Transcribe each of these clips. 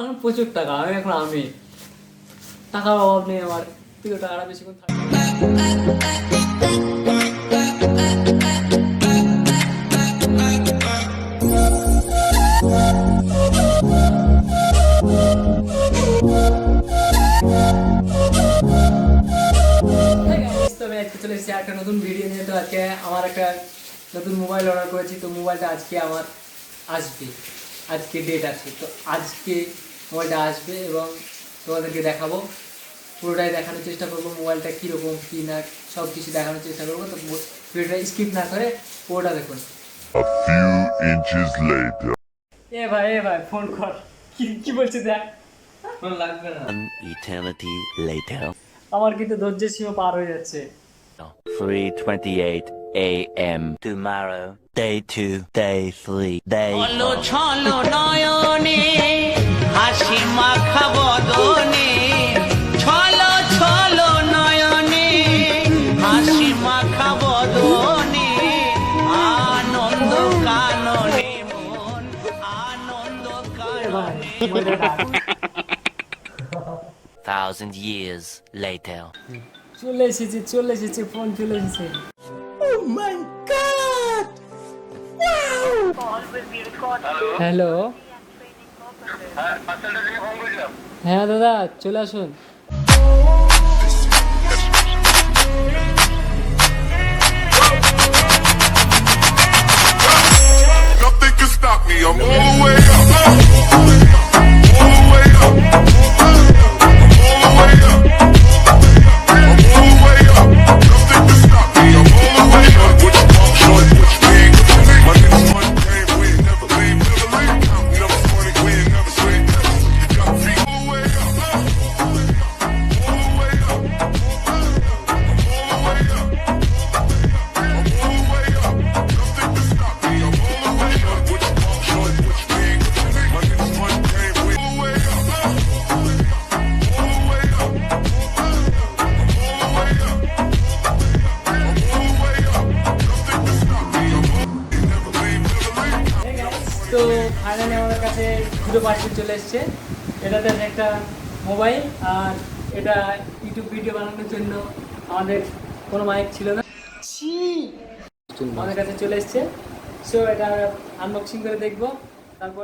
আমার প্রচুর টাকা, আমি এখন আমি টাকার অভাব নেই আমার, তুইও টাকাটা বেশিক্ষণ থাকবে। আজকে চলে এসেছি একটা নতুন ভিডিও নিয়ে। তো আজকে আমার একটা নতুন মোবাইল অর্ডার করেছি, তো মোবাইলটা আজকে আমার আসবে, আজকে ডেট আছে, তো আজকে মোবাইলটা আসবে এবং তোমাদেরকে দেখাবো, পুরোটাই দেখানোর চেষ্টা করবো, মোবাইলটা কীরকম কী না সব কিছু দেখানোর চেষ্টা করবো। তো ভিডিওটা স্কিপ না করে পুরোটা দেখুন। এ ভাই ফোন কর, কি বলছে দেখ, ফোন লাগবে না। আমার কিন্তু ধৈর্যের সীমা পার হয়ে যাচ্ছে। 3:28 a.m. tomorrow, day 2, day 3, day 4. চলো চলো নয়নে হাসি মাখা বদনে, চলো চলো নয়নে হাসি মাখা বদনে, আনন্দ কাননে মন আনন্দ কাননে। 1,000 years later. চলে এসেছে ফোন চলে এসেছে। হ্যালো, হ্যাঁ দাদা চলে আসুন। Nothing can stop me. I'm all the way up. All the way up. I'm all the way up. I'm all the way up. Nothing can stop me. I'm all the way up. What you want, shorty? What you mean? My niggas money came, we ain't never leave. Never funny, we ain't never sweet. You got me all the way up. All the way up. I'm all the way up. I'm all the way up. Nothing can stop me. I'm all the way up. What you want, shorty? What you mean? My niggas money came, we all the way up. All the way up. I'm all the way up. I'm all the way up. Nothing can stop me. I'm all never leave, never leave. তো finally আমাদের কাছে দুটো parcel চলে এসছে। এটাতে একটা mobile, আর এটা YouTube video বানানোর জন্য আমাদের কোনো মাইক ছিল না, আমাদের কাছে চলে এসছে। সো এটা আনবক্সিং করে দেখবো, তারপর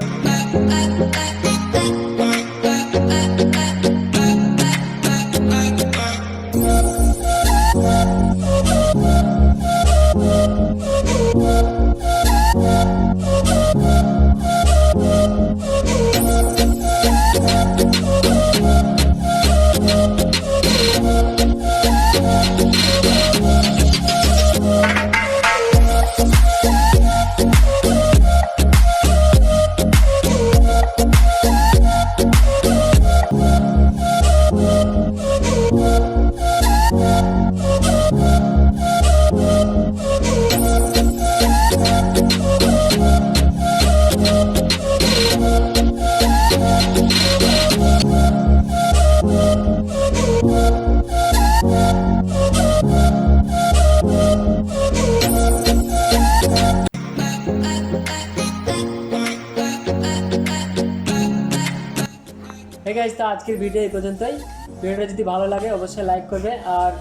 গাইস, তো আজকের ভিডিও এই পর্যন্তই। ভিডিওটা যদি ভালো লাগে অবশ্যই লাইক করবে, আর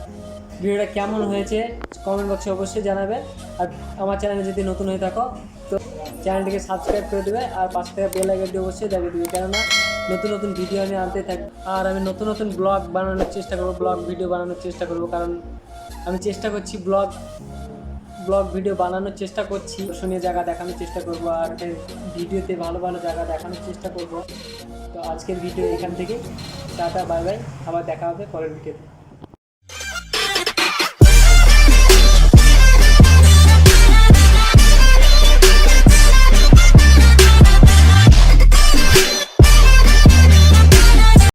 ভিডিওটা কেমন হয়েছে কমেন্ট বক্সে অবশ্যই জানাবে। আর আমার চ্যানেলে যদি নতুন হয়ে থাকো তো চ্যানেলটিকে সাবস্ক্রাইব করে দেবে, আর পাশে থেকে বেল আইকনটি অবশ্যই দাবিয়ে দেবে, কেননা নতুন নতুন ভিডিও আমি আনতে থাকবো। আর আমি নতুন নতুন ব্লগ বানানোর চেষ্টা করবো, ব্লগ ভিডিও বানানোর চেষ্টা করবো, কারণ আমি চেষ্টা করছি ব্লগ ভিডিও বানানোর চেষ্টা করছি, দর্শনীয় জায়গা দেখানোর চেষ্টা করবো, আর ভিডিওতে ভালো ভালো জায়গা দেখানোর চেষ্টা করবো। তো আজকের ভিডিও এখান থেকে টাটা, বাই বাই, আবার দেখা হবে পরের ভিডিওতে।